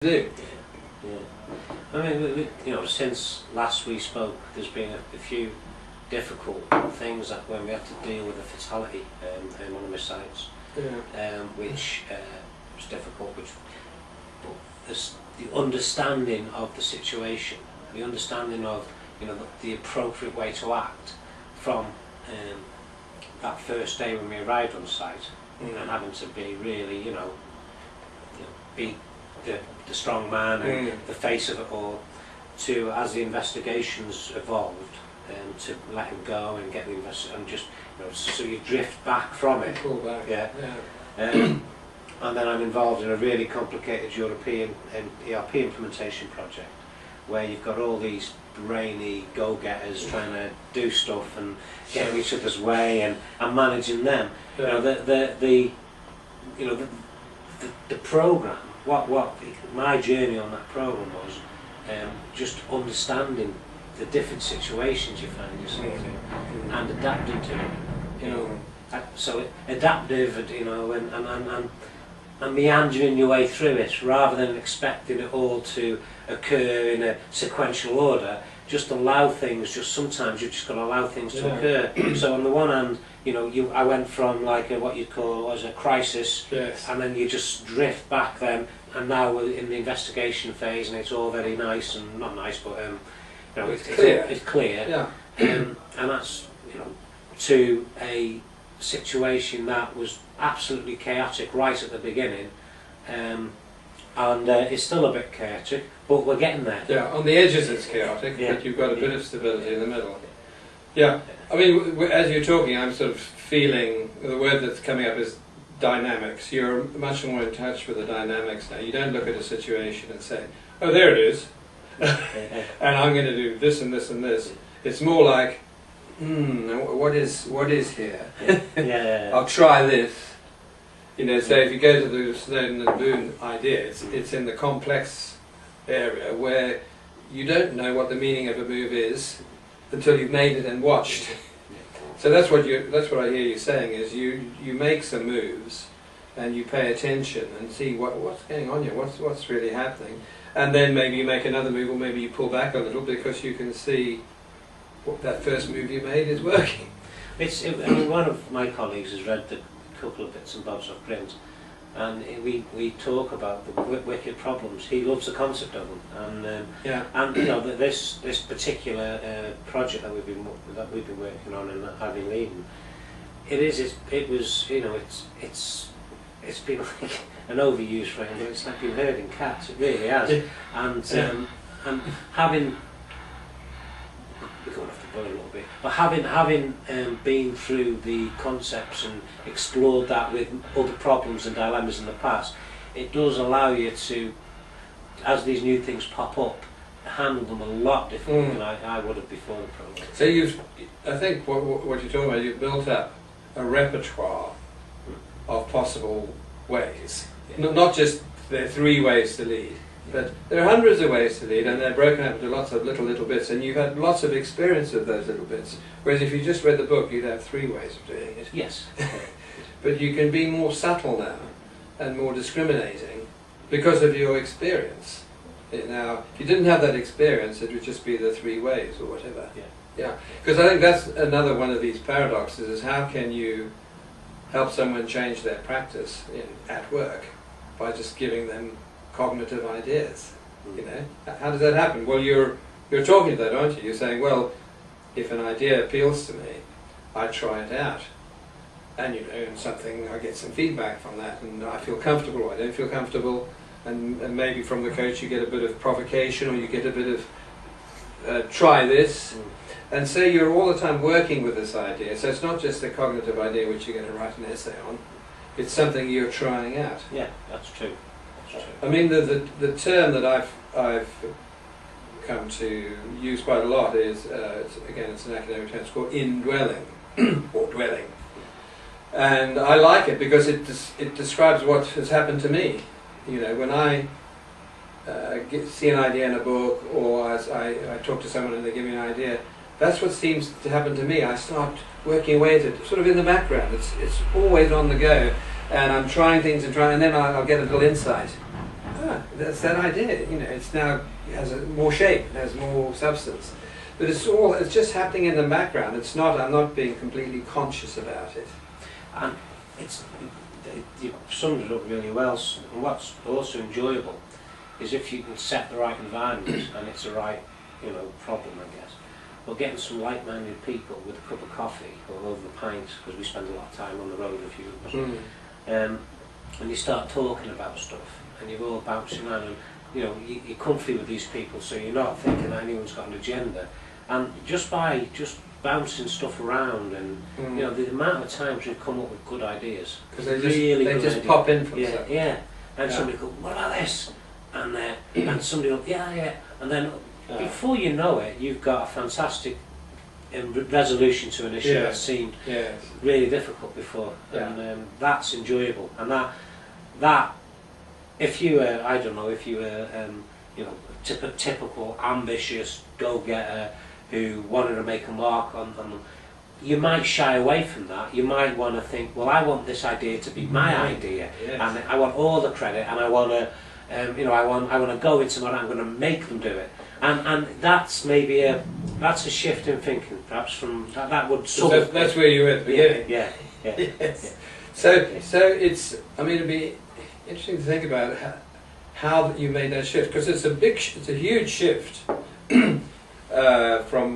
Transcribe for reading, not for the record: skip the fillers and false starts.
do. Yeah. I mean, you know, since last we spoke, there's been a few difficult things that when we had to deal with a fatality in one of my sites, which was difficult. But the understanding of the situation, the understanding of the appropriate way to act from that first day when we arrived on site, and having to be really, be the strong man and the face of it all, to as the investigations evolved, to let him go and get the and just so you drift back from it. Pull back. Yeah. And then I'm involved in a really complicated European ERP implementation project where you've got all these brainy go-getters trying to do stuff and get in each other's way and managing them. Yeah. The program. What my journey on that program was, just understanding the different situations you find yourself in and adapting to it. So adaptive, and meandering your way through it rather than expecting it all to occur in a sequential order. Just allow things. Just sometimes you've just got to allow things to occur. So on the one hand, I went from like what you'd call a crisis, and then you just drift back then, and now we're in the investigation phase, and it's all very nice and not nice, but it's clear. It's clear, and that's to a situation that was absolutely chaotic right at the beginning, and it's still a bit chaotic, but we're getting there. Yeah, on the edges it's chaotic, but you've got a bit of stability in the middle. Yeah, I mean, as you're talking, I'm sort of feeling the word that's coming up is dynamics. You're much more in touch with the dynamics now. You don't look at a situation and say, "Oh, there it is," and I'm going to do this and this and this. It's more like, what is here? I'll try this. So if you go to the Snowden and Boone idea, it's in the complex area where you don't know what the meaning of a move is until you've made it and watched. So that's what I hear you saying is you make some moves and you pay attention and see what's going on here, what's really happening, and then maybe you make another move, or maybe you pull back a little because you can see what that first move you made is working. One of my colleagues has read a couple of bits and bobs of print, and we talk about the wicked problems. He loves the concept of them, and this particular project that we've been working on and I've been leading, it's been like an overused phrase, but it's like being herding cats. It really has, and having. We're going off the boil a little bit, but having been through the concepts and explored that with other problems and dilemmas in the past, it does allow you to, as these new things pop up, handle them a lot differently than I would have before the program. So I think what you're talking about, you've built up a repertoire of possible ways, not just there are 3 ways to lead. But there are hundreds of ways to lead, and they're broken up into lots of little bits, and you've had lots of experience of those little bits. Whereas if you just read the book, you'd have 3 ways of doing it. Yes. But you can be more subtle now, and more discriminating, because of your experience. Now, if you didn't have that experience, it would just be the 3 ways, or whatever. Yeah. Because I think that's another one of these paradoxes, is how can you help someone change their practice at work by just giving them cognitive ideas, How does that happen? Well, you're talking to that, aren't you? You're saying, well, if an idea appeals to me, I try it out, and I get some feedback from that, and I feel comfortable or I don't feel comfortable, and maybe from the coach you get a bit of provocation, or you get a bit of try this, and so you're all the time working with this idea. So it's not just a cognitive idea which you're going to write an essay on; it's something you're trying out. Yeah, that's true. I mean, the term that I've come to use quite a lot is, it's an academic term, it's called indwelling, or dwelling. And I like it because it describes what has happened to me. When I see an idea in a book, or as I talk to someone and they give me an idea, that's what seems to happen to me. I start working away at it, sort of in the background. It's always on the go. And I'm trying things and then I'll get a little insight. Yeah, that's that idea. You know, it's now it has more shape, it has more substance, but it's just happening in the background. It's not. I'm not being completely conscious about it. And you summed it up really well. And what's also enjoyable is if you can set the right environment and it's the right, problem, I guess. But getting some like-minded people with a cup of coffee or over a pint, because we spend a lot of time on the road, a few of us, and you start talking about stuff, and you're all bouncing around, and you're comfy with these people, so you're not thinking that anyone's got an agenda. And just by bouncing stuff around, and the amount of times we've come up with good ideas, because they just pop in from something. And somebody go, what about this? And somebody will, and then before you know it, you've got a fantastic resolution to an issue that seemed really difficult before, and that's enjoyable. And that if you were, I don't know, if you were typical ambitious go-getter who wanted to make a mark on them, you might shy away from that. You might want to think, well, I want this idea to be my idea, and I want all the credit, and I want to I want to go into what I'm going to make them do it, and that's maybe a shift in thinking, perhaps from that would sort of. That's where you were at the beginning. Yes. Yeah. So it's. I mean, it'd be interesting to think about how you made that shift, because it's a huge shift from